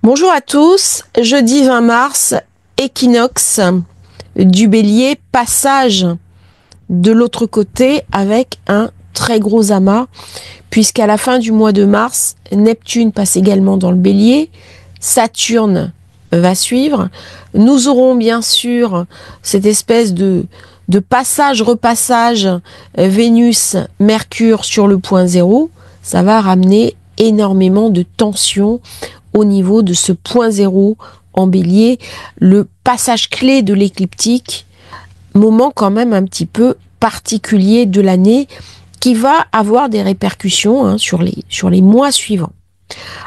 Bonjour à tous, jeudi 20 mars, équinoxe du Bélier, passage de l'autre côté avec un très gros amas, puisqu'à la fin du mois de mars, Neptune passe également dans le Bélier, Saturne va suivre. Nous aurons bien sûr cette espèce de passage-repassage Vénus-Mercure sur le point zéro. Ça va ramener énormément de tension au niveau de ce point zéro en Bélier, le passage clé de l'écliptique, moment quand même un petit peu particulier de l'année qui va avoir des répercussions sur les mois suivants.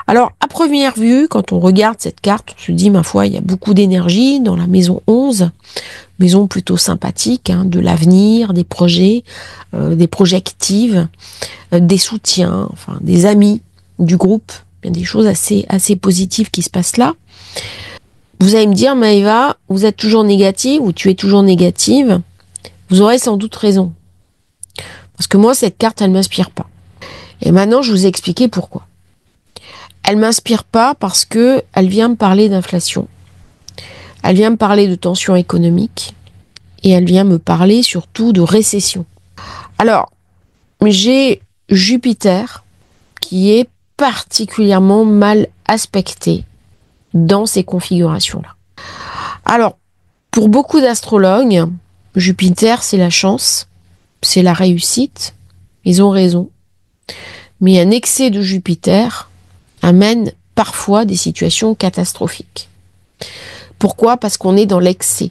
Alors, à première vue, quand on regarde cette carte, on se dit, ma foi, il y a beaucoup d'énergie dans la maison 11, maison plutôt sympathique, de l'avenir, des projets actifs, des soutiens, enfin, des amis du groupe. Il y a des choses assez positives qui se passent là. Vous allez me dire, Maëva, vous êtes toujours négative ou tu es toujours négative. Vous aurez sans doute raison. Parce que moi, cette carte, elle m'inspire pas. Et maintenant, je vous ai expliqué pourquoi. Elle m'inspire pas parce que elle vient me parler d'inflation. Elle vient me parler de tension économique. Et elle vient me parler surtout de récession. Alors, j'ai Jupiter qui est particulièrement mal aspecté dans ces configurations-là. Alors, pour beaucoup d'astrologues, Jupiter, c'est la chance, c'est la réussite. Ils ont raison. Mais un excès de Jupiter amène parfois des situations catastrophiques. Pourquoi ? Parce qu'on est dans l'excès.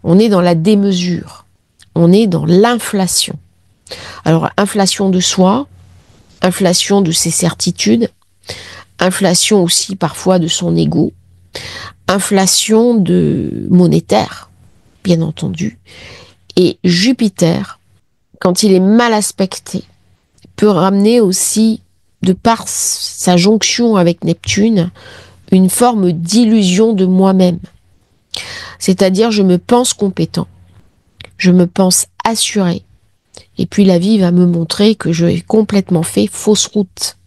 On est dans la démesure. On est dans l'inflation. Alors, inflation de soi, inflation de ses certitudes, inflation aussi parfois de son ego, inflation de monétaire, bien entendu. Et Jupiter, quand il est mal aspecté, peut ramener aussi, de par sa jonction avec Neptune, une forme d'illusion de moi-même. C'est-à-dire, je me pense compétent, je me pense assuré, et puis la vie va me montrer que j'ai complètement fait fausse route.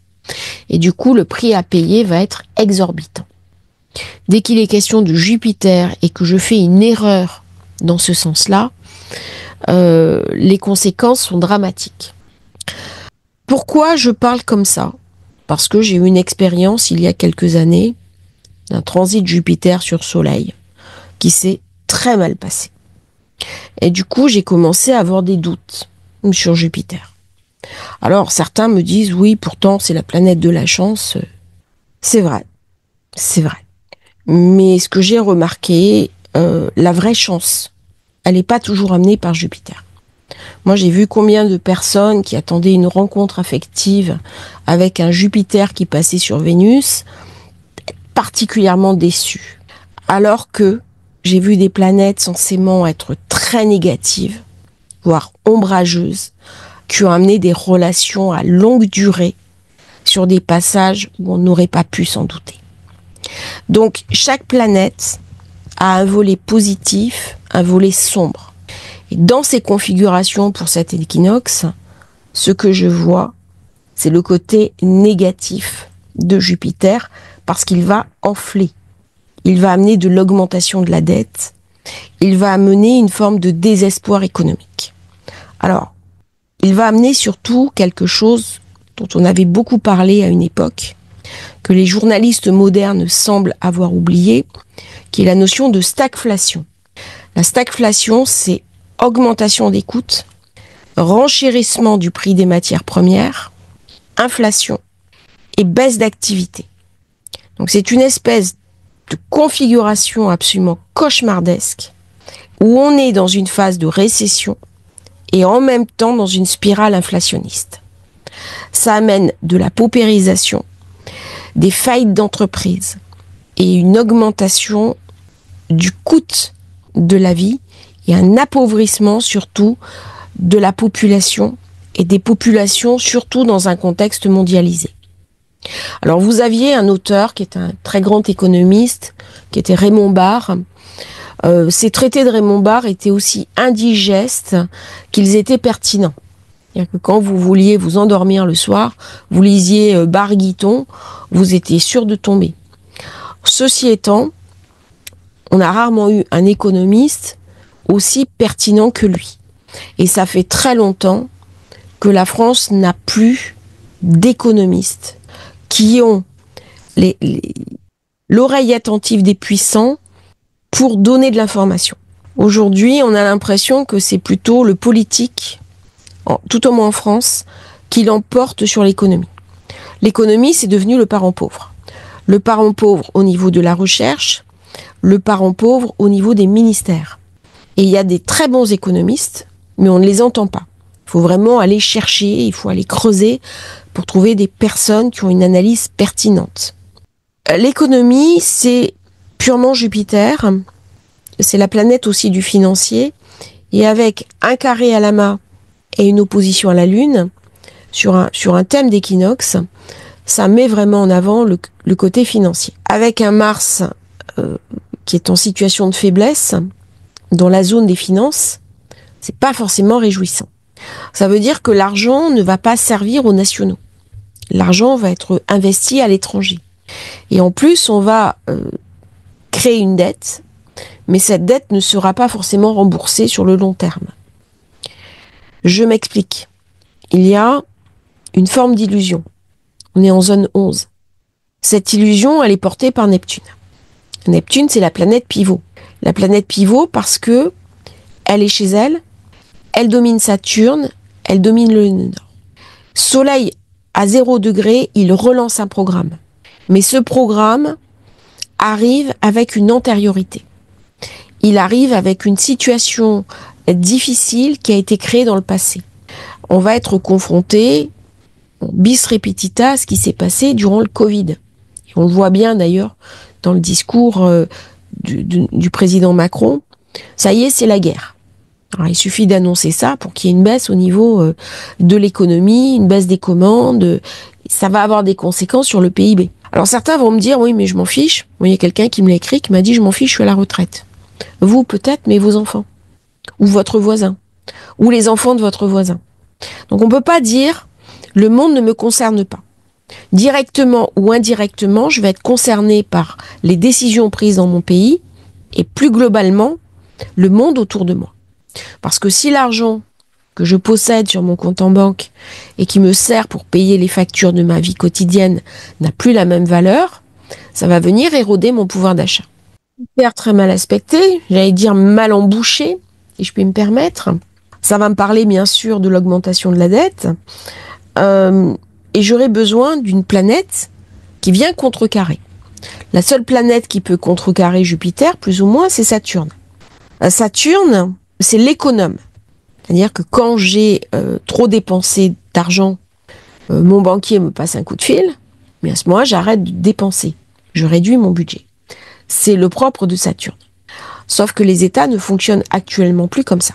Et du coup, le prix à payer va être exorbitant. Dès qu'il est question de Jupiter et que je fais une erreur dans ce sens-là, les conséquences sont dramatiques. Pourquoi je parle comme ça ? Parce que j'ai eu une expérience il y a quelques années d'un transit Jupiter sur Soleil qui s'est très mal passé. Et du coup, j'ai commencé à avoir des doutes sur Jupiter. Alors, certains me disent, oui, pourtant, c'est la planète de la chance. C'est vrai. Mais ce que j'ai remarqué, la vraie chance, elle n'est pas toujours amenée par Jupiter. Moi, j'ai vu combien de personnes qui attendaient une rencontre affective avec un Jupiter qui passait sur Vénus, particulièrement déçues. Alors que j'ai vu des planètes censément être très négatives, voire ombrageuses, qui ont amené des relations à longue durée sur des passages où on n'aurait pas pu s'en douter. Donc, chaque planète a un volet positif, un volet sombre. Et dans ces configurations pour cet équinoxe, ce que je vois, c'est le côté négatif de Jupiter parce qu'il va enfler. Il va amener de l'augmentation de la dette. Il va amener une forme de désespoir économique. Alors, il va amener surtout quelque chose dont on avait beaucoup parlé à une époque, que les journalistes modernes semblent avoir oublié, qui est la notion de stagflation. La stagflation, c'est augmentation des coûts, renchérissement du prix des matières premières, inflation et baisse d'activité. Donc c'est une espèce de configuration absolument cauchemardesque où on est dans une phase de récession et en même temps dans une spirale inflationniste. Ça amène de la paupérisation, des faillites d'entreprises et une augmentation du coût de la vie et un appauvrissement surtout de la population et des populations surtout dans un contexte mondialisé. Alors vous aviez un auteur qui est un très grand économiste, qui était Raymond Barre. Ces traités de Raymond Barre étaient aussi indigestes qu'ils étaient pertinents. C'est-à-dire que quand vous vouliez vous endormir le soir, vous lisiez Barre-Guiton, vous étiez sûr de tomber. Ceci étant, on a rarement eu un économiste aussi pertinent que lui. Et ça fait très longtemps que la France n'a plus d'économistes qui ont l'oreille attentive des puissants pour donner de l'information. Aujourd'hui, on a l'impression que c'est plutôt le politique, tout au moins en France, qui l'emporte sur l'économie. L'économie, c'est devenu le parent pauvre. Le parent pauvre au niveau de la recherche, le parent pauvre au niveau des ministères. Et il y a des très bons économistes, mais on ne les entend pas. Il faut vraiment aller chercher, il faut aller creuser pour trouver des personnes qui ont une analyse pertinente. L'économie, c'est purement Jupiter, c'est la planète aussi du financier, et avec un carré à la main et une opposition à la Lune, sur un thème d'équinoxe, ça met vraiment en avant le côté financier. Avec un Mars qui est en situation de faiblesse, dans la zone des finances, c'est pas forcément réjouissant. Ça veut dire que l'argent ne va pas servir aux nationaux. L'argent va être investi à l'étranger. Et en plus, on va créer une dette, mais cette dette ne sera pas forcément remboursée sur le long terme. Je m'explique. Il y a une forme d'illusion. On est en zone 11. Cette illusion, elle est portée par Neptune. Neptune, c'est la planète pivot. La planète pivot parce que elle est chez elle, elle domine Saturne, elle domine le Nord. Soleil à 0 degré, il relance un programme. Mais ce programme arrive avec une antériorité. Il arrive avec une situation difficile qui a été créée dans le passé. On va être confronté bis repetita à ce qui s'est passé durant le Covid. Et on le voit bien d'ailleurs dans le discours du président Macron. Ça y est, c'est la guerre. Alors, il suffit d'annoncer ça pour qu'il y ait une baisse au niveau de l'économie, une baisse des commandes. Ça va avoir des conséquences sur le PIB. Alors certains vont me dire, oui, mais je m'en fiche. Moi, il y a quelqu'un qui me l'a écrit, qui m'a dit, je m'en fiche, je suis à la retraite. Vous, peut-être, mais vos enfants. Ou votre voisin. Ou les enfants de votre voisin. Donc on peut pas dire, le monde ne me concerne pas. Directement ou indirectement, je vais être concerné par les décisions prises dans mon pays et plus globalement, le monde autour de moi. Parce que si l'argent que je possède sur mon compte en banque et qui me sert pour payer les factures de ma vie quotidienne n'a plus la même valeur, ça va venir éroder mon pouvoir d'achat. Hyper très mal aspecté, j'allais dire mal embouché, si je puis me permettre. Ça va me parler bien sûr de l'augmentation de la dette. Et j'aurai besoin d'une planète qui vient contrecarrer. La seule planète qui peut contrecarrer Jupiter, plus ou moins, c'est Saturne. Saturne, c'est l'économe. C'est-à-dire que quand j'ai trop dépensé d'argent, mon banquier me passe un coup de fil, mais à ce moment-là, j'arrête de dépenser. Je réduis mon budget. C'est le propre de Saturne. Sauf que les États ne fonctionnent actuellement plus comme ça.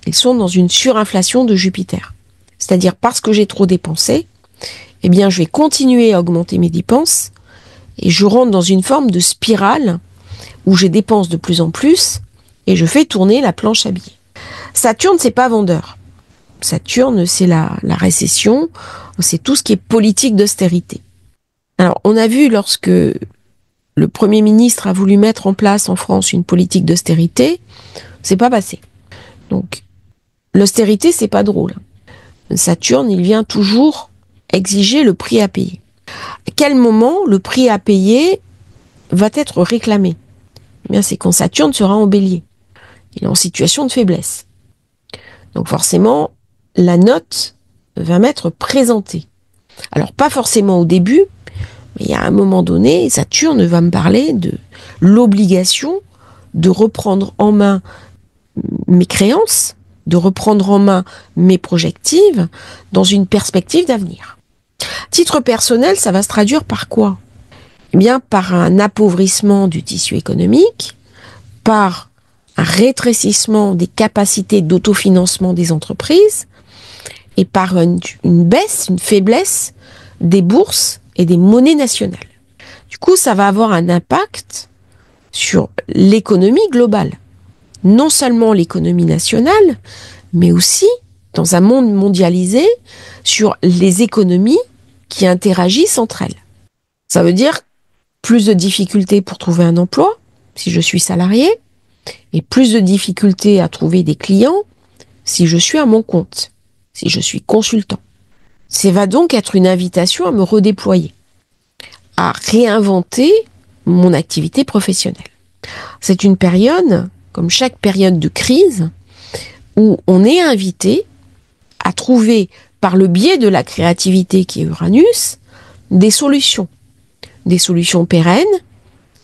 Ils sont dans une surinflation de Jupiter. C'est-à-dire parce que j'ai trop dépensé, eh bien je vais continuer à augmenter mes dépenses et je rentre dans une forme de spirale où je dépense de plus en plus et je fais tourner la planche à billets. Saturne, c'est pas vendeur. Saturne, c'est la récession, c'est tout ce qui est politique d'austérité. Alors, on a vu lorsque le Premier ministre a voulu mettre en place en France une politique d'austérité, c'est pas passé. Donc, l'austérité, c'est pas drôle. Saturne, il vient toujours exiger le prix à payer. À quel moment le prix à payer va être réclamé? Eh bien, c'est quand Saturne sera en bélier. Il est en situation de faiblesse. Donc forcément, la note va m'être présentée. Alors pas forcément au début, mais il y a un moment donné, Saturne va me parler de l'obligation de reprendre en main mes créances, de reprendre en main mes projectives dans une perspective d'avenir. Titre personnel, ça va se traduire par quoi? Eh bien, par un appauvrissement du tissu économique, par un rétrécissement des capacités d'autofinancement des entreprises et par une baisse, une faiblesse des bourses et des monnaies nationales. Du coup, ça va avoir un impact sur l'économie globale. Non seulement l'économie nationale, mais aussi, dans un monde mondialisé, sur les économies qui interagissent entre elles. Ça veut dire plus de difficultés pour trouver un emploi, si je suis salarié, et plus de difficultés à trouver des clients, si je suis à mon compte, si je suis consultant. Ça va donc être une invitation à me redéployer, à réinventer mon activité professionnelle. C'est une période, comme chaque période de crise, où on est invité à trouver, par le biais de la créativité qui est Uranus, des solutions pérennes,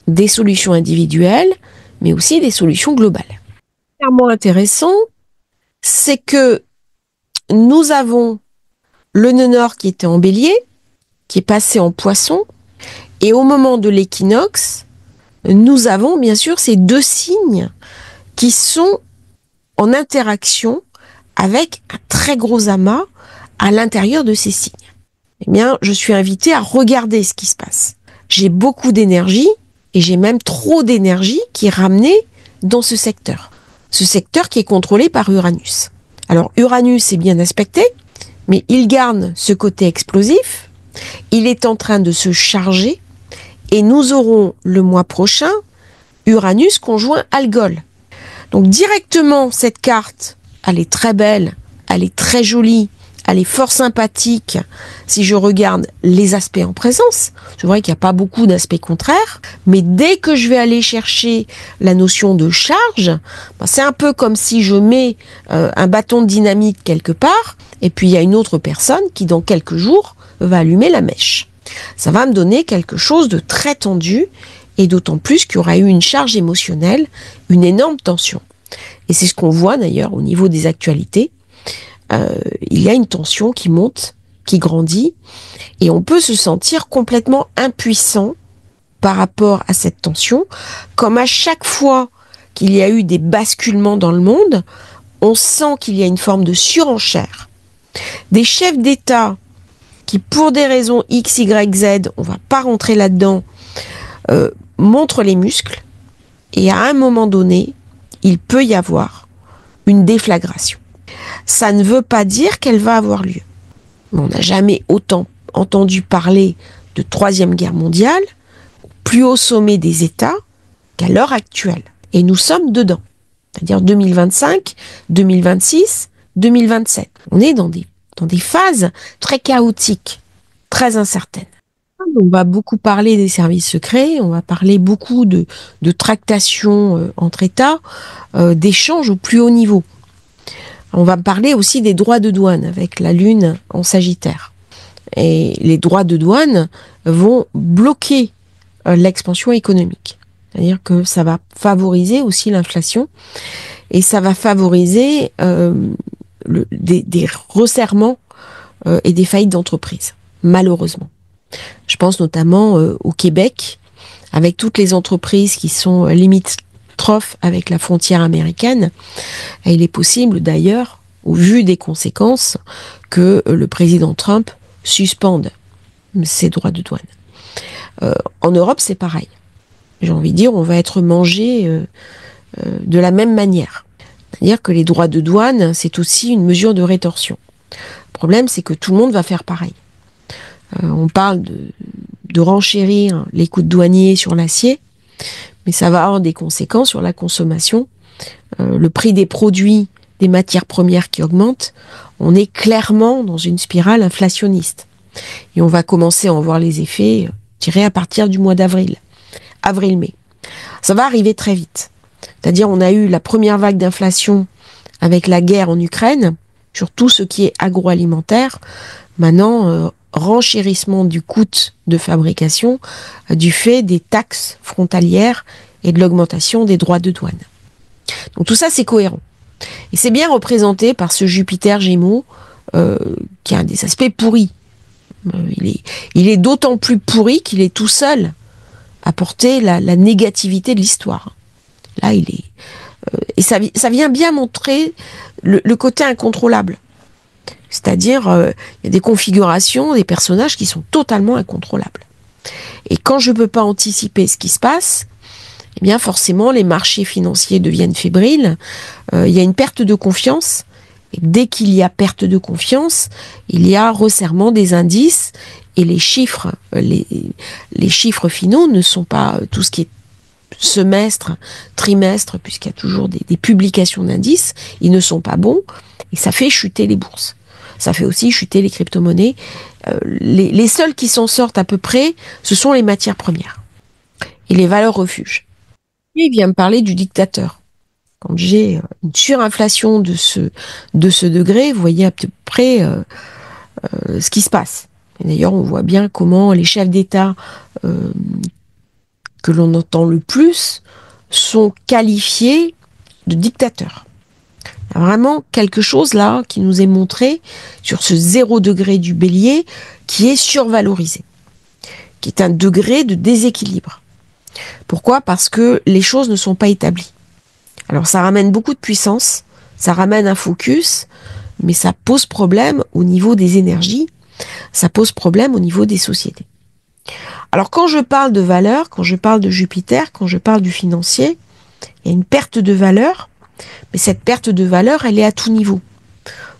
des solutions individuelles, mais aussi des solutions globales. Clairement intéressant, c'est que nous avons le nœud nord qui était en bélier, qui est passé en poisson, et au moment de l'équinoxe, nous avons bien sûr ces deux signes qui sont en interaction avec un très gros amas à l'intérieur de ces signes. Eh bien, je suis invitée à regarder ce qui se passe. J'ai beaucoup d'énergie, et j'ai même trop d'énergie qui est ramenée dans ce secteur. Ce secteur qui est contrôlé par Uranus. Alors, Uranus est bien aspecté, mais il garde ce côté explosif. Il est en train de se charger, et nous aurons le mois prochain Uranus conjoint Algol. Donc directement, cette carte, elle est très belle, elle est très jolie, elle est fort sympathique si je regarde les aspects en présence. C'est vrai qu'il n'y a pas beaucoup d'aspects contraires, mais dès que je vais aller chercher la notion de charge, c'est un peu comme si je mets un bâton de dynamite quelque part, et puis il y a une autre personne qui dans quelques jours va allumer la mèche. Ça va me donner quelque chose de très tendu, et d'autant plus qu'il y aura eu une charge émotionnelle, une énorme tension. Et c'est ce qu'on voit d'ailleurs au niveau des actualités. Il y a une tension qui monte, qui grandit, et on peut se sentir complètement impuissant par rapport à cette tension, comme à chaque fois qu'il y a eu des basculements dans le monde, on sent qu'il y a une forme de surenchère. Des chefs d'État qui, pour des raisons X, Y, Z, on va pas rentrer là-dedans, montrent les muscles, et à un moment donné, il peut y avoir une déflagration. Ça ne veut pas dire qu'elle va avoir lieu. On n'a jamais autant entendu parler de Troisième Guerre mondiale, au plus haut sommet des États, qu'à l'heure actuelle. Et nous sommes dedans. C'est-à-dire 2025, 2026, 2027. On est dans des phases très chaotiques, très incertaines. On va beaucoup parler des services secrets, on va parler beaucoup de tractations entre États, d'échanges au plus haut niveau. On va parler aussi des droits de douane avec la Lune en Sagittaire. Et les droits de douane vont bloquer l'expansion économique. C'est-à-dire que ça va favoriser aussi l'inflation et ça va favoriser des resserrements et des faillites d'entreprises, malheureusement. Je pense notamment au Québec, avec toutes les entreprises qui sont limitrophes avec la frontière américaine. Et il est possible d'ailleurs, au vu des conséquences, que le président Trump suspende ses droits de douane. En Europe, c'est pareil. J'ai envie de dire, on va être mangé de la même manière. C'est-à-dire que les droits de douane, c'est aussi une mesure de rétorsion. Le problème, c'est que tout le monde va faire pareil. On parle de renchérir les coûts de douanier sur l'acier, mais ça va avoir des conséquences sur la consommation. Le prix des produits, des matières premières qui augmentent, on est clairement dans une spirale inflationniste. Et on va commencer à en voir les effets, je dirais, à partir du mois d'avril. Avril-mai. Ça va arriver très vite. C'est-à-dire, on a eu la première vague d'inflation avec la guerre en Ukraine, sur tout ce qui est agroalimentaire. Maintenant, renchérissement du coût de fabrication du fait des taxes frontalières et de l'augmentation des droits de douane. Donc tout ça, c'est cohérent. Et c'est bien représenté par ce Jupiter Gémeaux qui a des aspects pourris. Il est d'autant plus pourri qu'il est tout seul à porter la négativité de l'histoire. Là, il est... et ça vient bien montrer le côté incontrôlable. C'est-à-dire, il y a des configurations, des personnages qui sont totalement incontrôlables. Et quand je ne peux pas anticiper ce qui se passe, eh bien forcément, les marchés financiers deviennent fébriles. Il y a une perte de confiance. Et dès qu'il y a perte de confiance, il y a resserrement des indices Et les chiffres finaux ne sont pas tout ce qui est semestre, trimestre, puisqu'il y a toujours des publications d'indices, ils ne sont pas bons, et ça fait chuter les bourses. Ça fait aussi chuter les crypto-monnaies. Les seuls qui s'en sortent à peu près, ce sont les matières premières et les valeurs refuges. Il vient me parler du dictateur. Quand j'ai une surinflation de ce degré, vous voyez à peu près ce qui se passe. Et d'ailleurs, on voit bien comment les chefs d'État que l'on entend le plus sont qualifiés de dictateurs. Il y a vraiment quelque chose là qui nous est montré sur ce 0 degré du bélier qui est survalorisé, qui est un degré de déséquilibre. Pourquoi ? Parce que les choses ne sont pas établies. Alors ça ramène beaucoup de puissance, ça ramène un focus, mais ça pose problème au niveau des énergies, ça pose problème au niveau des sociétés. Alors quand je parle de valeur, quand je parle de Jupiter, quand je parle du financier, il y a une perte de valeur, mais cette perte de valeur, elle est à tout niveau.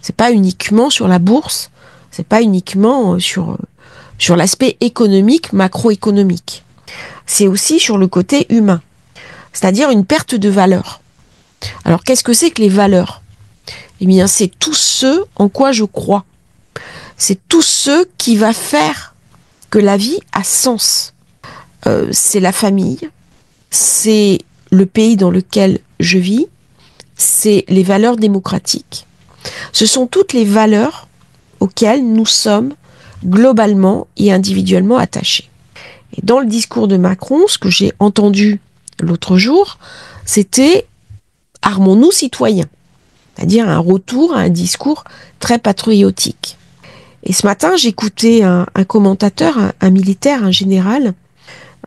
C'est pas uniquement sur la bourse, c'est pas uniquement sur l'aspect économique, macroéconomique. C'est aussi sur le côté humain, c'est-à-dire une perte de valeur. Alors qu'est-ce que c'est que les valeurs ? Eh bien, c'est tout ce en quoi je crois. C'est tout ce qui va faire que la vie a sens. C'est la famille, c'est le pays dans lequel je vis, c'est les valeurs démocratiques. Ce sont toutes les valeurs auxquelles nous sommes globalement et individuellement attachés. Et dans le discours de Macron, ce que j'ai entendu l'autre jour, c'était « armons-nous citoyens », c'est-à-dire un retour à un discours très patriotique. Et ce matin, j'écoutais un commentateur, un militaire, un général,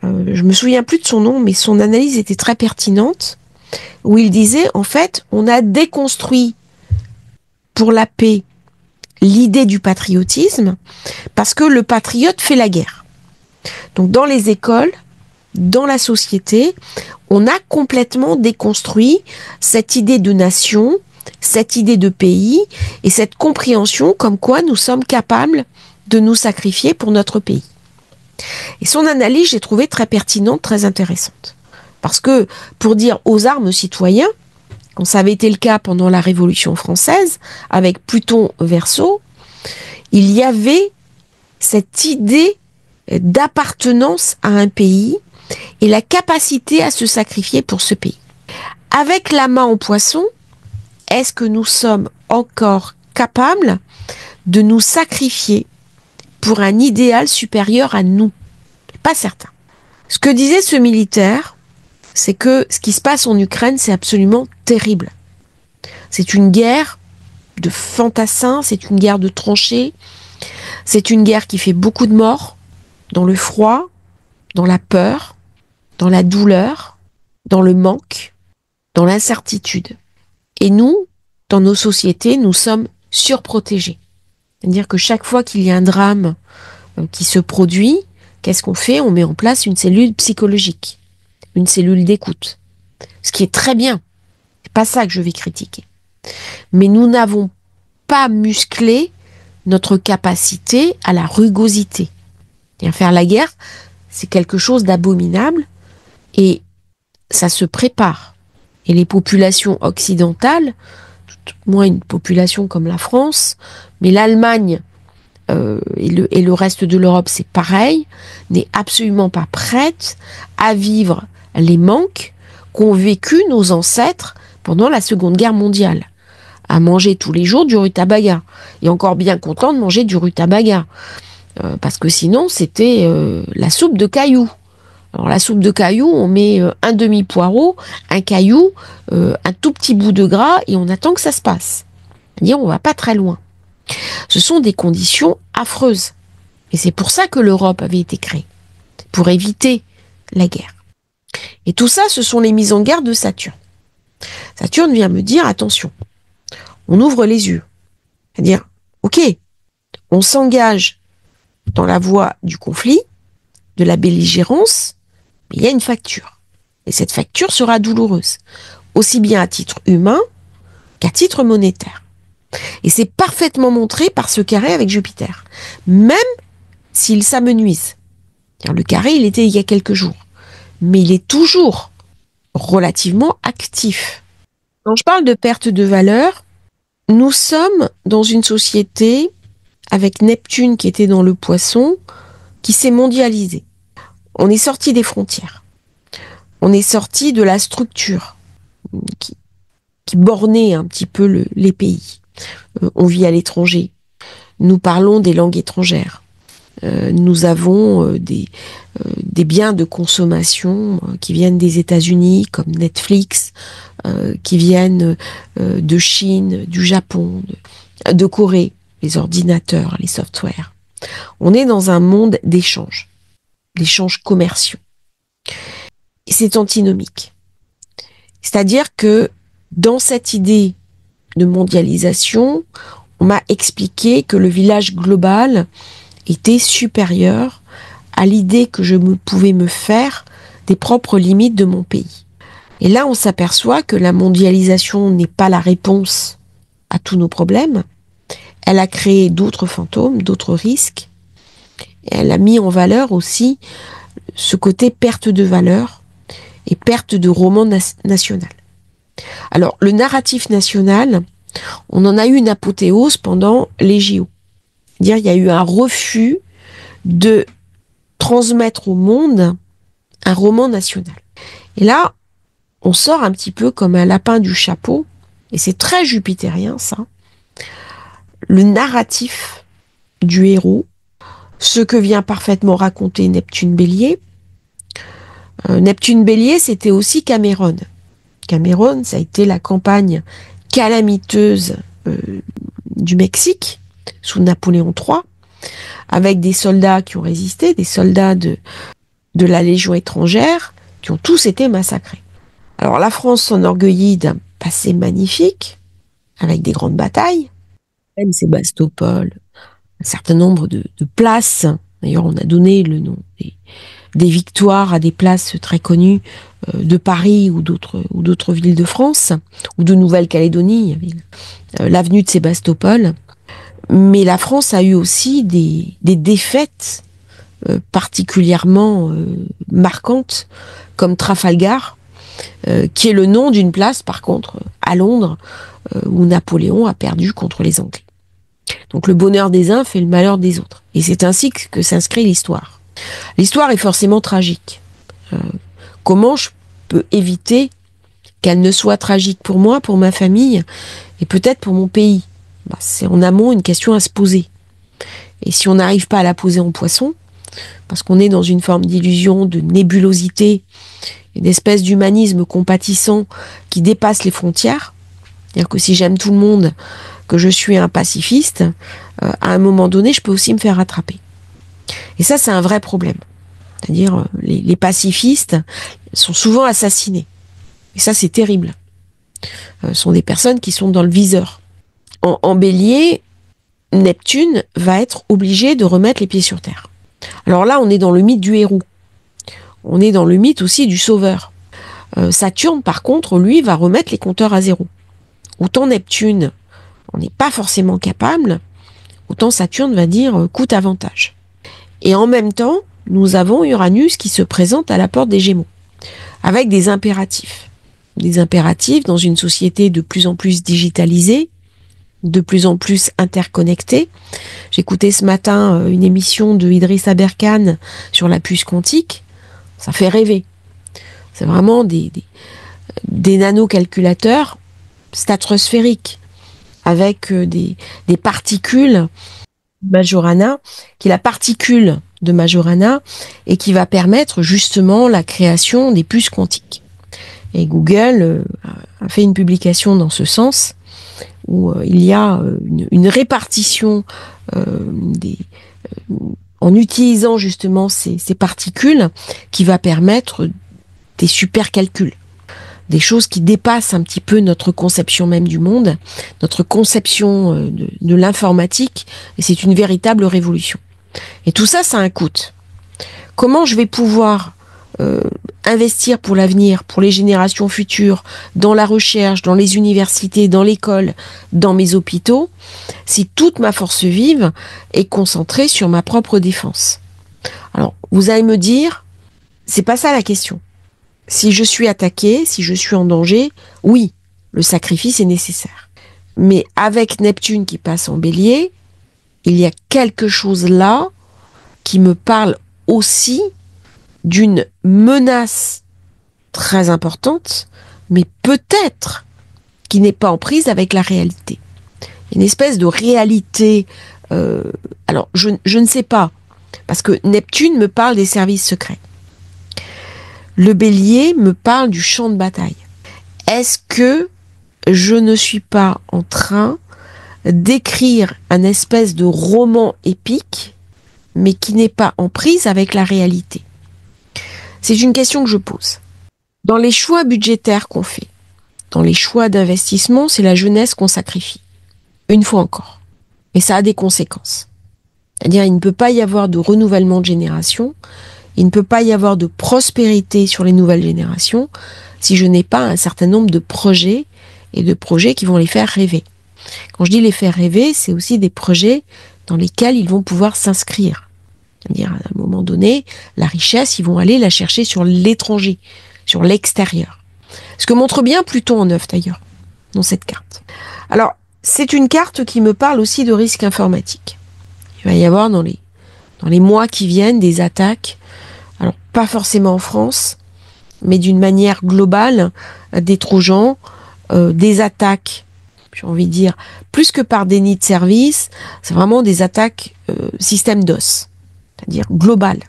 je me souviens plus de son nom, mais son analyse était très pertinente, où il disait, en fait, on a déconstruit pour la paix l'idée du patriotisme, parce que le patriote fait la guerre. Donc dans les écoles, dans la société, on a complètement déconstruit cette idée de nation, cette idée de pays et cette compréhension comme quoi nous sommes capables de nous sacrifier pour notre pays. Et son analyse, j'ai trouvé très pertinente, très intéressante. Parce que pour dire aux armes citoyens, quand ça avait été le cas pendant la Révolution française, avec Pluton Verseau, il y avait cette idée d'appartenance à un pays et la capacité à se sacrifier pour ce pays. Avec la main en poisson, est-ce que nous sommes encore capables de nous sacrifier pour un idéal supérieur à nous? Pas certain. Ce que disait ce militaire, c'est que ce qui se passe en Ukraine, c'est absolument terrible. C'est une guerre de fantassins, c'est une guerre de tranchées, c'est une guerre qui fait beaucoup de morts, dans le froid, dans la peur, dans la douleur, dans le manque, dans l'incertitude. Et nous, dans nos sociétés, nous sommes surprotégés. C'est-à-dire que chaque fois qu'il y a un drame qui se produit, qu'est-ce qu'on fait ? On met en place une cellule psychologique, une cellule d'écoute. Ce qui est très bien. C'est pas ça que je vais critiquer. Mais nous n'avons pas musclé notre capacité à la rugosité. Et faire la guerre, c'est quelque chose d'abominable et ça se prépare. Et les populations occidentales, tout moins une population comme la France, mais l'Allemagne et le reste de l'Europe, c'est pareil, n'est absolument pas prête à vivre les manques qu'ont vécu nos ancêtres pendant la Seconde Guerre mondiale. À manger tous les jours du rutabaga. Et encore bien content de manger du rutabaga. Parce que sinon, c'était la soupe de cailloux. Alors la soupe de cailloux, on met un demi-poireau, un caillou, un tout petit bout de gras et on attend que ça se passe. C'est-à-dire, on va pas très loin. Ce sont des conditions affreuses. Et c'est pour ça que l'Europe avait été créée. Pour éviter la guerre. Et tout ça, ce sont les mises en garde de Saturne. Saturne vient me dire, attention, on ouvre les yeux. C'est-à-dire, ok, on s'engage dans la voie du conflit, de la belligérance, mais il y a une facture. Et cette facture sera douloureuse, aussi bien à titre humain qu'à titre monétaire. Et c'est parfaitement montré par ce carré avec Jupiter. Même s'il s'amenuise. Le carré, il était il y a quelques jours, mais il est toujours relativement actif. Quand je parle de perte de valeur, nous sommes dans une société avec Neptune qui était dans le Poisson, qui s'est mondialisée. On est sorti des frontières. On est sorti de la structure qui bornait un petit peu les pays. On vit à l'étranger. Nous parlons des langues étrangères. Nous avons des biens de consommation qui viennent des États-Unis, comme Netflix, qui viennent de Chine, du Japon, de Corée, les ordinateurs, les softwares. On est dans un monde d'échanges commerciaux. Et c'est antinomique. C'est-à-dire que dans cette idée de mondialisation, on m'a expliqué que le village global était supérieur à l'idée que je pouvais me faire des propres limites de mon pays. Et là, on s'aperçoit que la mondialisation n'est pas la réponse à tous nos problèmes. Elle a créé d'autres fantômes, d'autres risques. Et elle a mis en valeur aussi ce côté perte de valeur et perte de roman national. Alors, le narratif national, on en a eu une apothéose pendant les JO. C'est-à-dire, il y a eu un refus de transmettre au monde un roman national. Et là, on sort un petit peu comme un lapin du chapeau, et c'est très jupitérien ça, le narratif du héros, ce que vient parfaitement raconter Neptune Bélier. Neptune Bélier, c'était aussi Cameroun. Cameroun, ça a été la campagne calamiteuse du Mexique, sous Napoléon III, avec des soldats qui ont résisté, des soldats de la Légion étrangère, qui ont tous été massacrés. Alors la France s'enorgueillit d'un passé magnifique, avec des grandes batailles, même Sébastopol, un certain nombre de places. D'ailleurs, on a donné le nom des victoires à des places très connues de Paris ou d'autres villes de France, ou de Nouvelle-Calédonie, il y avait l'avenue de Sébastopol. Mais la France a eu aussi des défaites particulièrement marquantes, comme Trafalgar, qui est le nom d'une place, par contre, à Londres, où Napoléon a perdu contre les Anglais. Donc le bonheur des uns fait le malheur des autres. Et c'est ainsi que s'inscrit l'histoire. L'histoire est forcément tragique. Comment je peux éviter qu'elle ne soit tragique pour moi, pour ma famille, et peut-être pour mon pays? C'est en amont une question à se poser. Et si on n'arrive pas à la poser en Poisson, parce qu'on est dans une forme d'illusion, de nébulosité, une espèce d'humanisme compatissant qui dépasse les frontières, c'est-à-dire que si j'aime tout le monde, que je suis un pacifiste, à un moment donné, je peux aussi me faire rattraper. Et ça, c'est un vrai problème. C'est-à-dire, les pacifistes sont souvent assassinés. Et ça, c'est terrible. Ce sont des personnes qui sont dans le viseur. En Bélier, Neptune va être obligé de remettre les pieds sur terre. Alors là, on est dans le mythe du héros. On est dans le mythe aussi du sauveur. Saturne, par contre, lui, va remettre les compteurs à zéro. Autant Neptune, on n'est pas forcément capable, autant Saturne va dire coût avantage. Et en même temps, nous avons Uranus qui se présente à la porte des Gémeaux, avec des impératifs. Des impératifs dans une société de plus en plus digitalisée, de plus en plus interconnectée. J'écoutais ce matin une émission de Idriss Aberkane sur la puce quantique. Ça fait rêver. C'est vraiment des nanocalculateurs stratosphériques avec des particules Majorana, qui est la particule de Majorana et qui va permettre justement la création des puces quantiques. Et Google a fait une publication dans ce sens où il y a une répartition en utilisant justement ces particules qui va permettre des super calculs, des choses qui dépassent un petit peu notre conception même du monde, notre conception de l'informatique, et c'est une véritable révolution. Et tout ça, ça a un coût. Comment je vais pouvoir investir pour l'avenir, pour les générations futures, dans la recherche, dans les universités, dans l'école, dans mes hôpitaux, si toute ma force vive est concentrée sur ma propre défense. Alors, vous allez me dire, c'est pas ça la question. Si je suis attaqué, si je suis en danger, oui, le sacrifice est nécessaire. Mais avec Neptune qui passe en Bélier, il y a quelque chose là qui me parle aussi d'une menace très importante, mais peut-être qui n'est pas en prise avec la réalité. Une espèce de réalité. Alors, je ne sais pas, parce que Neptune me parle des services secrets. Le Bélier me parle du champ de bataille. Est-ce que je ne suis pas en train d'écrire un espèce de roman épique, mais qui n'est pas en prise avec la réalité? C'est une question que je pose. Dans les choix budgétaires qu'on fait, dans les choix d'investissement, c'est la jeunesse qu'on sacrifie. Une fois encore. Et ça a des conséquences. C'est-à-dire, il ne peut pas y avoir de renouvellement de génération, il ne peut pas y avoir de prospérité sur les nouvelles générations si je n'ai pas un certain nombre de projets et de projets qui vont les faire rêver. Quand je dis les faire rêver, c'est aussi des projets dans lesquels ils vont pouvoir s'inscrire. C'est-à-dire, à un moment donné, la richesse, ils vont aller la chercher sur l'étranger, sur l'extérieur. Ce que montre bien Pluton en 9 d'ailleurs, dans cette carte. Alors, c'est une carte qui me parle aussi de risques informatiques. Il va y avoir dans les mois qui viennent des attaques, alors pas forcément en France, mais d'une manière globale, des trojans, des attaques, j'ai envie de dire, plus que par déni de service, c'est vraiment des attaques système DOS, c'est-à-dire globales,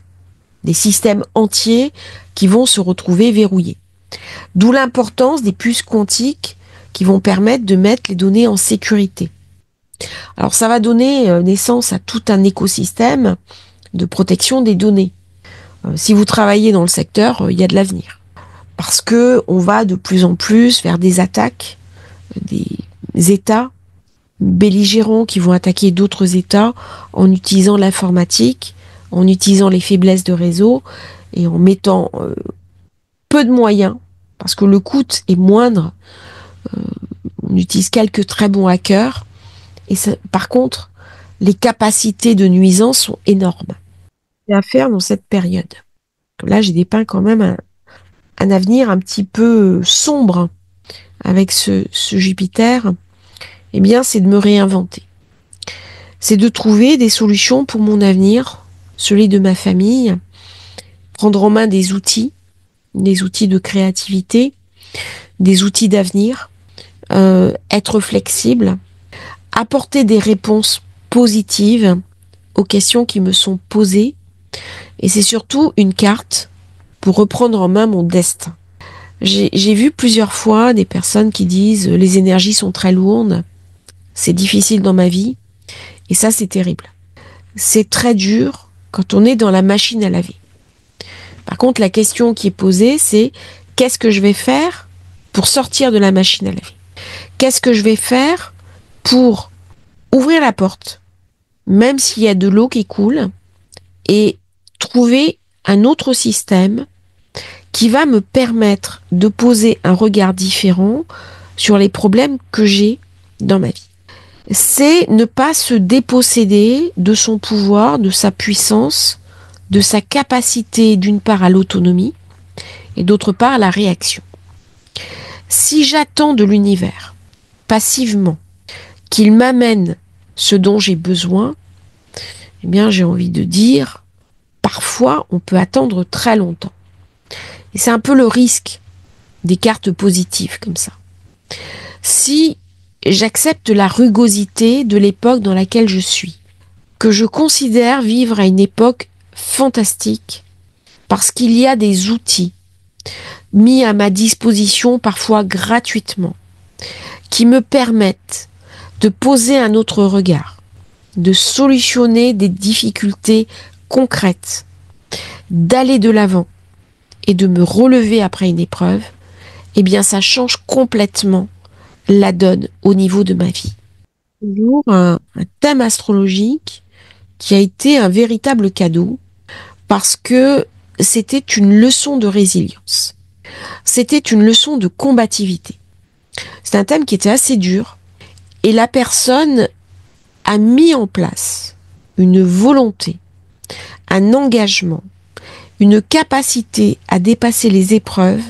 des systèmes entiers qui vont se retrouver verrouillés. D'où l'importance des puces quantiques qui vont permettre de mettre les données en sécurité. Alors ça va donner naissance à tout un écosystème de protection des données. Si vous travaillez dans le secteur, il y a de l'avenir. Parce que on va de plus en plus vers des attaques, des États belligérants qui vont attaquer d'autres États en utilisant l'informatique, en utilisant les faiblesses de réseau et en mettant peu de moyens, parce que le coût est moindre. On utilise quelques très bons hackers. Et ça, par contre, les capacités de nuisance sont énormes. C'est à faire dans cette période. Là, j'ai dépeint quand même un avenir un petit peu sombre avec ce Jupiter. Eh bien, c'est de me réinventer. C'est de trouver des solutions pour mon avenir, celui de ma famille, prendre en main des outils de créativité, des outils d'avenir, être flexible, apporter des réponses positives aux questions qui me sont posées. Et c'est surtout une carte pour reprendre en main mon destin. J'ai vu plusieurs fois des personnes qui disent les énergies sont très lourdes, c'est difficile dans ma vie. Et ça, c'est terrible. C'est très dur quand on est dans la machine à laver. Par contre, la question qui est posée, c'est qu'est-ce que je vais faire pour sortir de la machine à laver? Qu'est-ce que je vais faire pour ouvrir la porte, même s'il y a de l'eau qui coule, et trouver un autre système qui va me permettre de poser un regard différent sur les problèmes que j'ai dans ma vie. C'est ne pas se déposséder de son pouvoir, de sa puissance, de sa capacité d'une part à l'autonomie et d'autre part à la réaction. Si j'attends de l'univers passivement qu'il m'amène ce dont j'ai besoin, eh bien j'ai envie de dire, parfois on peut attendre très longtemps. Et c'est un peu le risque des cartes positives comme ça. Si j'accepte la rugosité de l'époque dans laquelle je suis, que je considère vivre à une époque fantastique, parce qu'il y a des outils mis à ma disposition parfois gratuitement, qui me permettent de poser un autre regard, de solutionner des difficultés concrètes, d'aller de l'avant et de me relever après une épreuve, eh bien ça change complètement la donne au niveau de ma vie. Toujours un thème astrologique qui a été un véritable cadeau parce que c'était une leçon de résilience. C'était une leçon de combativité. C'est un thème qui était assez dur et la personne a mis en place une volonté, un engagement, une capacité à dépasser les épreuves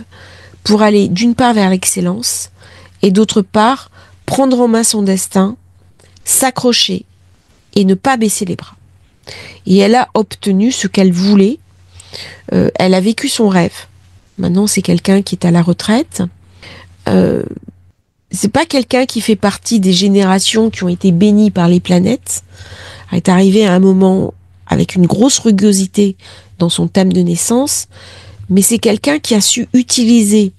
pour aller d'une part vers l'excellence et d'autre part prendre en main son destin, s'accrocher et ne pas baisser les bras. Et elle a obtenu ce qu'elle voulait. Elle a vécu son rêve. Maintenant, c'est quelqu'un qui est à la retraite. C'est pas quelqu'un qui fait partie des générations qui ont été bénies par les planètes. Elle est arrivée à un moment avec une grosse rugosité dans son thème de naissance, mais c'est quelqu'un qui a su utiliser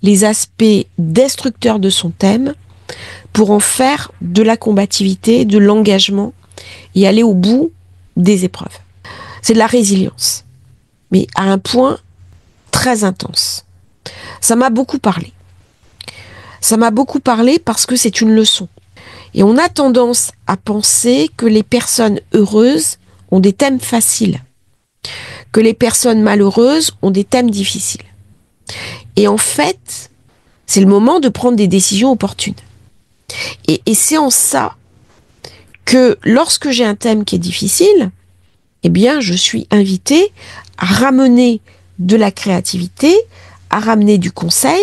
les aspects destructeurs de son thème pour en faire de la combativité, de l'engagement et aller au bout des épreuves. C'est de la résilience, mais à un point très intense. Ça m'a beaucoup parlé. Ça m'a beaucoup parlé parce que c'est une leçon. Et on a tendance à penser que les personnes heureuses ont des thèmes faciles, que les personnes malheureuses ont des thèmes difficiles. Et en fait, c'est le moment de prendre des décisions opportunes. Et c'est en ça que lorsque j'ai un thème qui est difficile, eh bien, je suis invitée à ramener de la créativité, à ramener du conseil,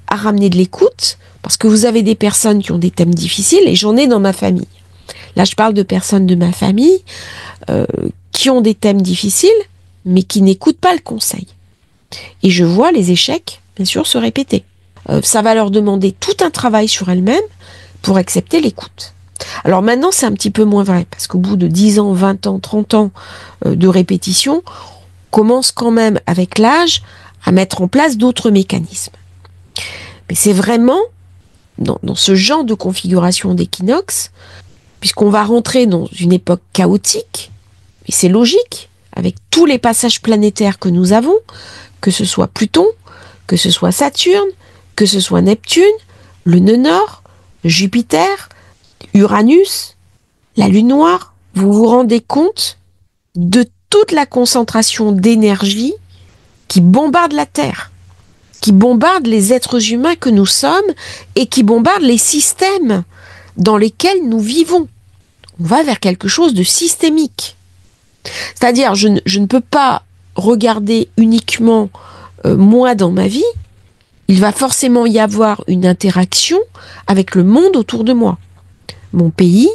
à ramener de l'écoute, parce que vous avez des personnes qui ont des thèmes difficiles, et j'en ai dans ma famille. Là, je parle de personnes de ma famille qui ont des thèmes difficiles, mais qui n'écoutent pas le conseil. Et je vois les échecs, bien sûr, se répéter. Ça va leur demander tout un travail sur elles-mêmes pour accepter l'écoute. Alors maintenant, c'est un petit peu moins vrai, parce qu'au bout de 10 ans, 20 ans, 30 ans de répétition, on commence quand même, avec l'âge, à mettre en place d'autres mécanismes. Mais c'est vraiment dans ce genre de configuration d'équinoxe, puisqu'on va rentrer dans une époque chaotique, et c'est logique, avec tous les passages planétaires que nous avons, que ce soit Pluton, que ce soit Saturne, que ce soit Neptune, le nœud nord, Jupiter, Uranus, la lune noire. Vous vous rendez compte de toute la concentration d'énergie qui bombarde la Terre, qui bombarde les êtres humains que nous sommes et qui bombarde les systèmes dans lesquels nous vivons. On va vers quelque chose de systémique. C'est-à-dire, je ne peux pas regarder uniquement moi dans ma vie, il va forcément y avoir une interaction avec le monde autour de moi. Mon pays,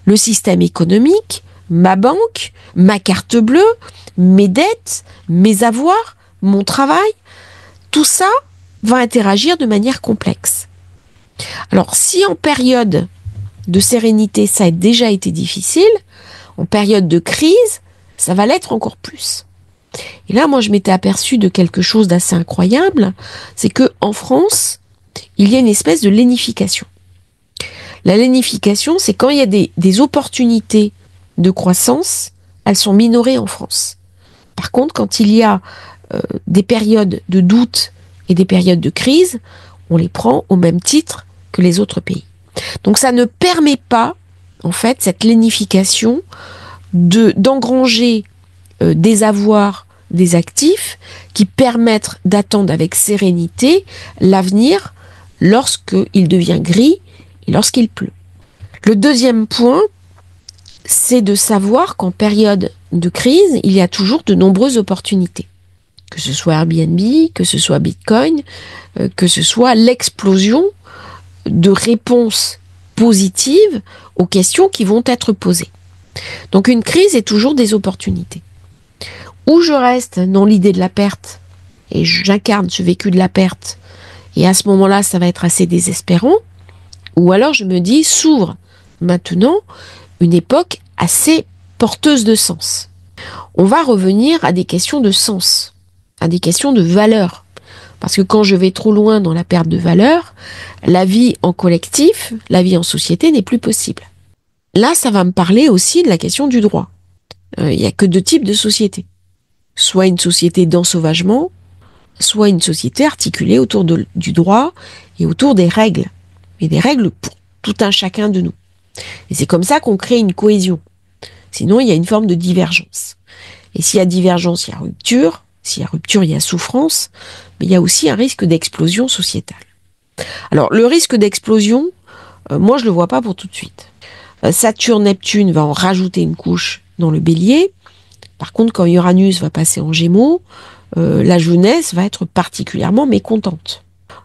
le système économique, ma banque, ma carte bleue, mes dettes, mes avoirs, mon travail, tout ça va interagir de manière complexe. Alors, si en période de sérénité, ça a déjà été difficile, en période de crise, ça va l'être encore plus. Et là, moi, je m'étais aperçue de quelque chose d'assez incroyable, c'est que en France, il y a une espèce de lénification. La lénification, c'est quand il y a des opportunités de croissance, elles sont minorées en France. Par contre, quand il y a des périodes de doute et des périodes de crise, on les prend au même titre que les autres pays. Donc ça ne permet pas, en fait, cette lénification d'engranger des avoirs, des actifs qui permettent d'attendre avec sérénité l'avenir lorsqu'il devient gris et lorsqu'il pleut. Le deuxième point, c'est de savoir qu'en période de crise, il y a toujours de nombreuses opportunités. Que ce soit Airbnb, que ce soit Bitcoin, que ce soit l'explosion de réponses positives aux questions qui vont être posées. Donc une crise est toujours des opportunités. Ou je reste dans l'idée de la perte, et j'incarne ce vécu de la perte, et à ce moment-là, ça va être assez désespérant, ou alors je me dis, s'ouvre maintenant une époque assez porteuse de sens. On va revenir à des questions de sens, à des questions de valeur. Parce que quand je vais trop loin dans la perte de valeur, la vie en collectif, la vie en société n'est plus possible. Là, ça va me parler aussi de la question du droit. Il n'y a que deux types de sociétés. Soit une société d'ensauvagement, soit une société articulée autour du droit et autour des règles. Et des règles pour tout un chacun de nous. Et c'est comme ça qu'on crée une cohésion. Sinon, il y a une forme de divergence. Et s'il y a divergence, il y a rupture. S'il y a rupture, il y a souffrance, mais il y a aussi un risque d'explosion sociétale. Alors, le risque d'explosion, moi, je le vois pas pour tout de suite. Saturne-Neptune va en rajouter une couche dans le Bélier. Par contre, quand Uranus va passer en Gémeaux, la jeunesse va être particulièrement mécontente.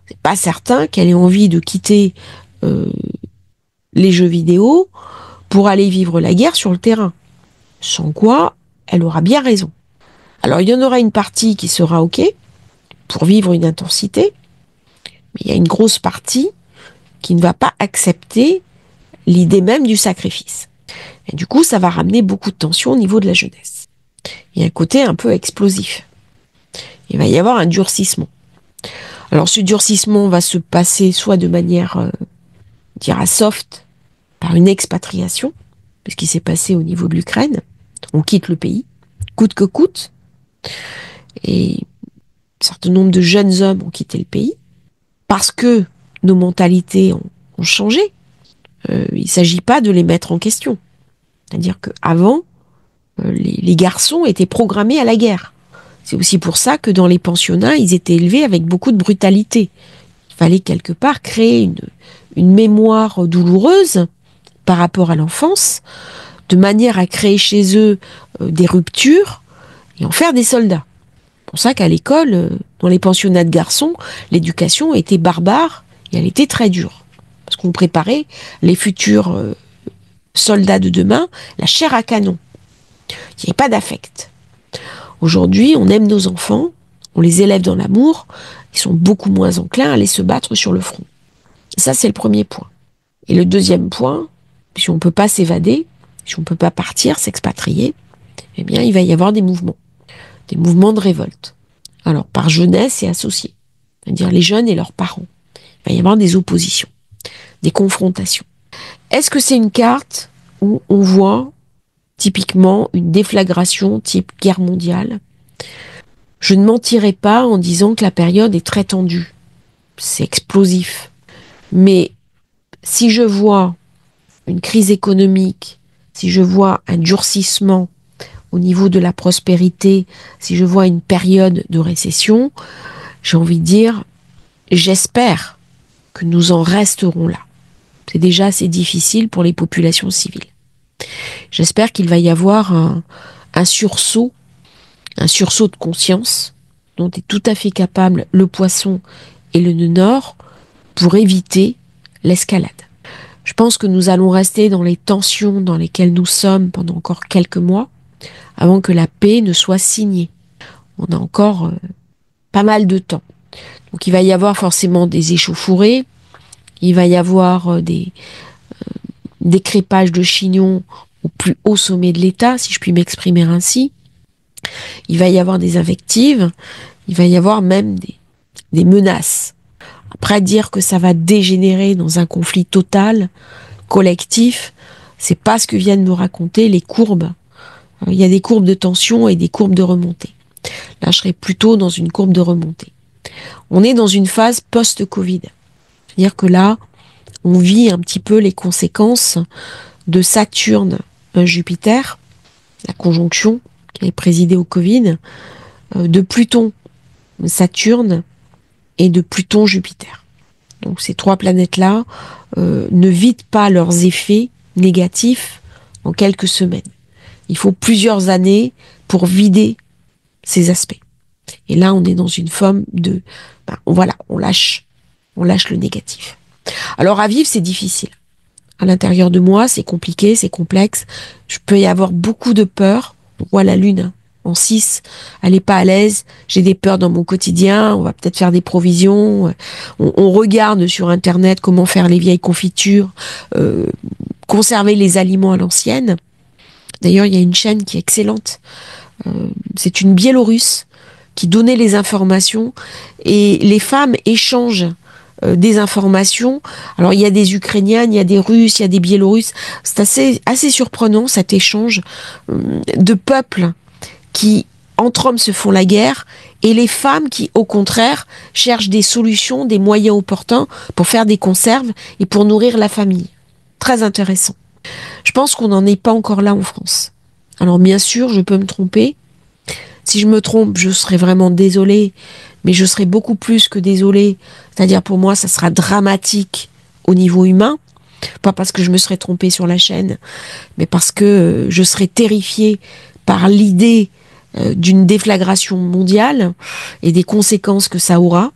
C'est pas certain qu'elle ait envie de quitter les jeux vidéo pour aller vivre la guerre sur le terrain. Sans quoi, elle aura bien raison. Alors, il y en aura une partie qui sera OK pour vivre une intensité, mais il y a une grosse partie qui ne va pas accepter l'idée même du sacrifice. Et du coup, ça va ramener beaucoup de tension au niveau de la jeunesse. Il y a un côté un peu explosif. Il va y avoir un durcissement. Alors, ce durcissement va se passer soit de manière, soft, par une expatriation, ce qui s'est passé au niveau de l'Ukraine. On quitte le pays, coûte que coûte. Et un certain nombre de jeunes hommes ont quitté le pays parce que nos mentalités ont changé. Il ne s'agit pas de les mettre en question. C'est-à-dire qu'avant, les garçons étaient programmés à la guerre. C'est aussi pour ça que dans les pensionnats, ils étaient élevés avec beaucoup de brutalité. Il fallait quelque part créer une mémoire douloureuse par rapport à l'enfance, de manière à créer chez eux des ruptures et en faire des soldats. C'est pour ça qu'à l'école, dans les pensionnats de garçons, l'éducation était barbare et elle était très dure. Parce qu'on préparait les futurs soldats de demain, la chair à canon. Il n'y avait pas d'affect. Aujourd'hui, on aime nos enfants, on les élève dans l'amour, ils sont beaucoup moins enclins à aller se battre sur le front. Ça, c'est le premier point. Et le deuxième point, si on ne peut pas s'évader, si on ne peut pas partir, s'expatrier, eh bien, il va y avoir des mouvements de révolte. Alors, par jeunesse et associés, c'est-à-dire les jeunes et leurs parents. Il va y avoir des oppositions, des confrontations. Est-ce que c'est une carte où on voit typiquement une déflagration type guerre mondiale? Je ne mentirai pas en disant que la période est très tendue. C'est explosif. Mais si je vois une crise économique, si je vois un durcissement au niveau de la prospérité, si je vois une période de récession, j'ai envie de dire, j'espère que nous en resterons là. C'est déjà assez difficile pour les populations civiles. J'espère qu'il va y avoir un sursaut de conscience dont est tout à fait capable le Poisson et le nœud nord pour éviter l'escalade. Je pense que nous allons rester dans les tensions dans lesquelles nous sommes pendant encore quelques mois avant que la paix ne soit signée. On a encore pas mal de temps. Donc il va y avoir forcément des échauffourées, il va y avoir des crépages de chignons au plus haut sommet de l'État, si je puis m'exprimer ainsi. Il va y avoir des invectives, il va y avoir même des menaces. Après, dire que ça va dégénérer dans un conflit total, collectif, c'est pas ce que viennent nous raconter les courbes. Il y a des courbes de tension et des courbes de remontée. Là, je serais plutôt dans une courbe de remontée. On est dans une phase post-Covid. C'est-à-dire que là, on vit un petit peu les conséquences de Saturne-Jupiter, la conjonction qui avait présidé au Covid, de Pluton-Saturne et de Pluton-Jupiter. Donc ces trois planètes-là ne vident pas leurs effets négatifs en quelques semaines. Il faut plusieurs années pour vider ces aspects. Et là, on est dans une forme de... on lâche le négatif. Alors à vivre, c'est difficile. À l'intérieur de moi, c'est compliqué, c'est complexe. Je peux y avoir beaucoup de peur. On voit la lune en 6, elle n'est pas à l'aise. J'ai des peurs dans mon quotidien. On va peut-être faire des provisions. On regarde sur Internet comment faire les vieilles confitures, conserver les aliments à l'ancienne. D'ailleurs, il y a une chaîne qui est excellente. C'est une Biélorusse qui donnait les informations et les femmes échangent des informations. Alors il y a des Ukrainiennes, il y a des Russes, il y a des Biélorusses. C'est assez surprenant cet échange de peuples qui entre hommes se font la guerre et les femmes qui au contraire cherchent des solutions, des moyens opportuns pour faire des conserves et pour nourrir la famille. Très intéressant. Je pense qu'on n'en est pas encore là en France. Alors bien sûr, je peux me tromper. Si je me trompe, je serai vraiment désolée, mais je serai beaucoup plus que désolée. C'est-à-dire pour moi, ça sera dramatique au niveau humain. Pas parce que je me serais trompée sur la chaîne, mais parce que je serais terrifiée par l'idée d'une déflagration mondiale et des conséquences que ça aura.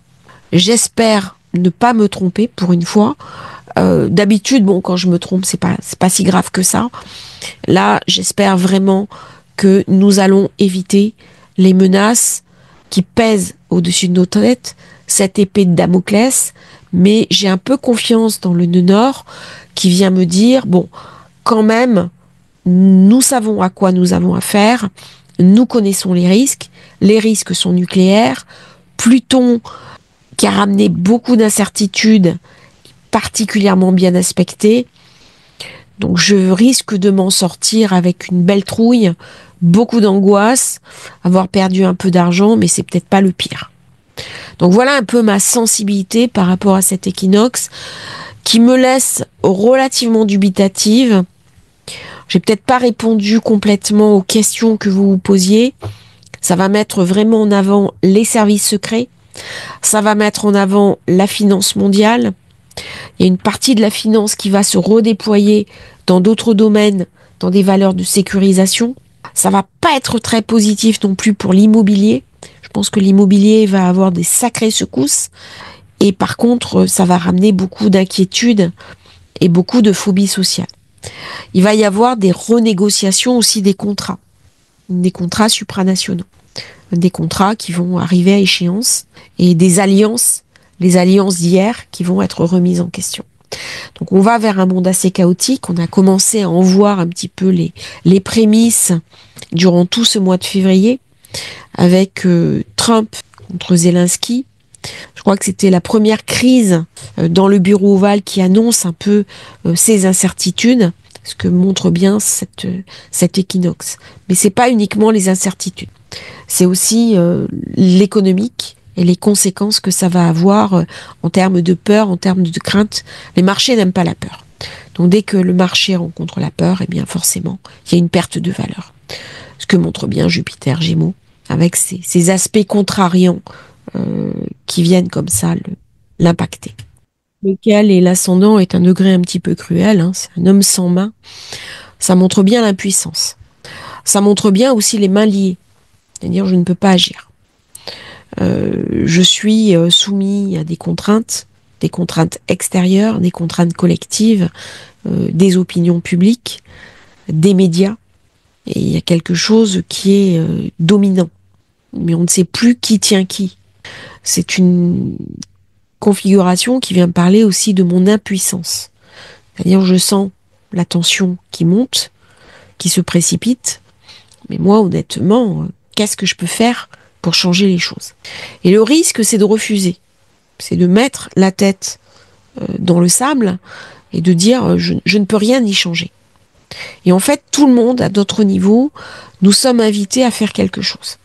J'espère ne pas me tromper pour une fois. D'habitude, bon, quand je me trompe, c'est pas si grave que ça. Là, j'espère vraiment que nous allons éviter les menaces qui pèsent au-dessus de nos têtes, cette épée de Damoclès. Mais j'ai un peu confiance dans le nœud nord qui vient me dire, bon, quand même, nous savons à quoi nous avons affaire, nous connaissons les risques sont nucléaires, Pluton qui a ramené beaucoup d'incertitudes, particulièrement bien aspectées, donc je risque de m'en sortir avec une belle trouille, beaucoup d'angoisse, avoir perdu un peu d'argent, mais c'est peut-être pas le pire. Donc voilà un peu ma sensibilité par rapport à cet équinoxe qui me laisse relativement dubitative. J'ai peut-être pas répondu complètement aux questions que vous vous posiez. Ça va mettre vraiment en avant les services secrets. Ça va mettre en avant la finance mondiale. Il y a une partie de la finance qui va se redéployer dans d'autres domaines, dans des valeurs de sécurisation. Ça va pas être très positif non plus pour l'immobilier. Je pense que l'immobilier va avoir des sacrées secousses. Et par contre, ça va ramener beaucoup d'inquiétudes et beaucoup de phobie sociale. Il va y avoir des renégociations aussi des contrats supranationaux, des contrats qui vont arriver à échéance et des alliances, les alliances d'hier qui vont être remises en question. Donc on va vers un monde assez chaotique. On a commencé à en voir un petit peu les prémices durant tout ce mois de février avec Trump contre Zelensky. Je crois que c'était la première crise dans le bureau ovale qui annonce un peu ces incertitudes, ce que montre bien cet équinoxe. Mais c'est pas uniquement les incertitudes, c'est aussi l'économique et les conséquences que ça va avoir en termes de peur, en termes de crainte. Les marchés n'aiment pas la peur. Donc dès que le marché rencontre la peur, eh bien forcément, il y a une perte de valeur. Ce que montre bien Jupiter Gémeaux, avec ces aspects contrariants qui viennent comme ça l'impacter. Lequel est l'ascendant est un degré un petit peu cruel, hein, c'est un homme sans main. Ça montre bien l'impuissance. Ça montre bien aussi les mains liées, c'est-à-dire je ne peux pas agir. Je suis soumis à des contraintes extérieures, des contraintes collectives, des opinions publiques, des médias, et il y a quelque chose qui est dominant. Mais on ne sait plus qui tient qui. C'est une configuration qui vient me parler aussi de mon impuissance. C'est-à-dire je sens la tension qui monte, qui se précipite, mais moi honnêtement, qu'est-ce que je peux faire pour changer les choses? Et le risque, c'est de refuser. C'est de mettre la tête dans le sable et de dire je ne peux rien y changer. Et en fait, tout le monde, à d'autres niveaux, nous sommes invités à faire quelque chose.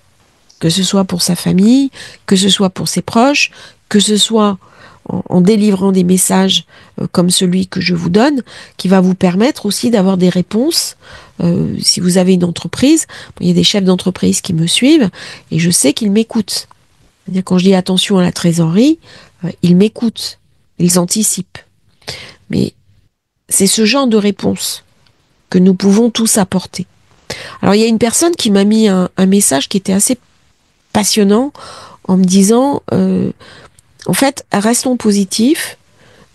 Que ce soit pour sa famille, que ce soit pour ses proches, que ce soit en délivrant des messages comme celui que je vous donne, qui va vous permettre aussi d'avoir des réponses. Si vous avez une entreprise, il y a des chefs d'entreprise qui me suivent et je sais qu'ils m'écoutent. C'est-à-dire quand je dis attention à la trésorerie, ils m'écoutent, ils anticipent. Mais c'est ce genre de réponse que nous pouvons tous apporter. Alors il y a une personne qui m'a mis un message qui était assez passionnant en me disant en fait, restons positifs,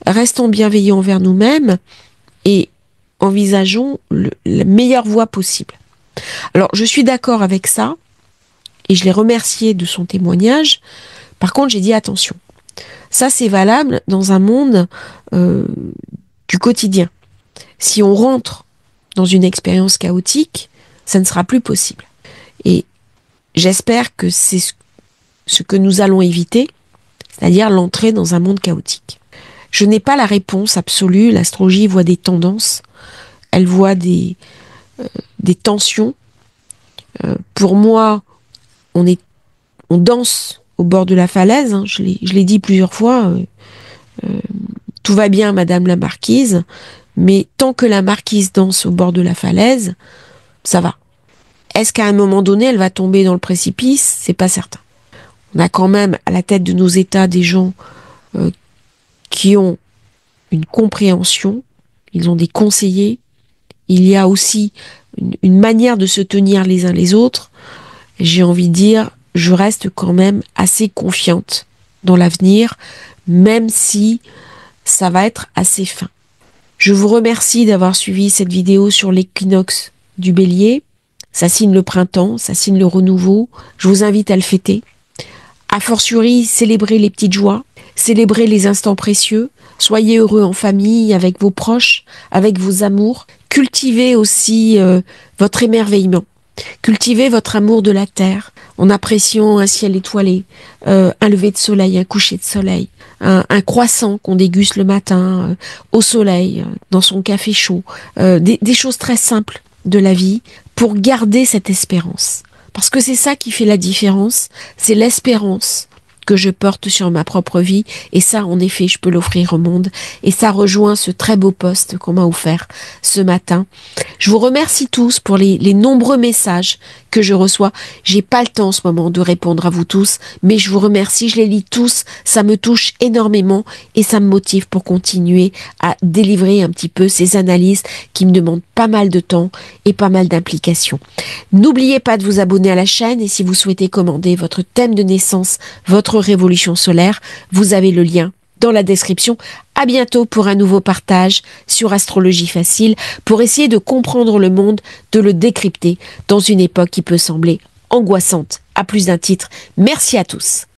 restons bienveillants envers nous-mêmes et envisageons la meilleure voie possible. Alors, je suis d'accord avec ça et je l'ai remercié de son témoignage. Par contre, j'ai dit attention. Ça, c'est valable dans un monde du quotidien. Si on rentre dans une expérience chaotique, ça ne sera plus possible. Et j'espère que c'est ce que nous allons éviter, c'est-à-dire l'entrée dans un monde chaotique. Je n'ai pas la réponse absolue. L'astrologie voit des tendances, elle voit des tensions. Pour moi, on danse au bord de la falaise. Hein. Je l'ai dit plusieurs fois. Tout va bien, Madame la Marquise, mais tant que la Marquise danse au bord de la falaise, ça va. Est-ce qu'à un moment donné, elle va tomber dans le précipice? C'est pas certain. On a quand même à la tête de nos États des gens qui ont une compréhension, ils ont des conseillers, il y a aussi une manière de se tenir les uns les autres. J'ai envie de dire, je reste quand même assez confiante dans l'avenir, même si ça va être assez fin. Je vous remercie d'avoir suivi cette vidéo sur l'équinoxe du Bélier. Ça signe le printemps, ça signe le renouveau. Je vous invite à le fêter. A fortiori, célébrez les petites joies, célébrez les instants précieux. Soyez heureux en famille, avec vos proches, avec vos amours. Cultivez aussi votre émerveillement. Cultivez votre amour de la terre en appréciant un ciel étoilé, un lever de soleil, un coucher de soleil, un croissant qu'on déguste le matin au soleil, dans son café chaud. Des choses très simples de la vie pour garder cette espérance. Parce que c'est ça qui fait la différence, c'est l'espérance que je porte sur ma propre vie, et ça, en effet, je peux l'offrir au monde, et ça rejoint ce très beau post qu'on m'a offert ce matin. Je vous remercie tous pour les nombreux messages que je reçois. J'ai pas le temps en ce moment de répondre à vous tous, mais je vous remercie, je les lis tous, ça me touche énormément, et ça me motive pour continuer à délivrer un petit peu ces analyses qui me demandent pas mal de temps et pas mal d'implication. N'oubliez pas de vous abonner à la chaîne, et si vous souhaitez commander votre thème de naissance, votre révolution solaire, vous avez le lien dans la description. À bientôt pour un nouveau partage sur Astrologie Facile pour essayer de comprendre le monde, de le décrypter dans une époque qui peut sembler angoissante à plus d'un titre. Merci à tous.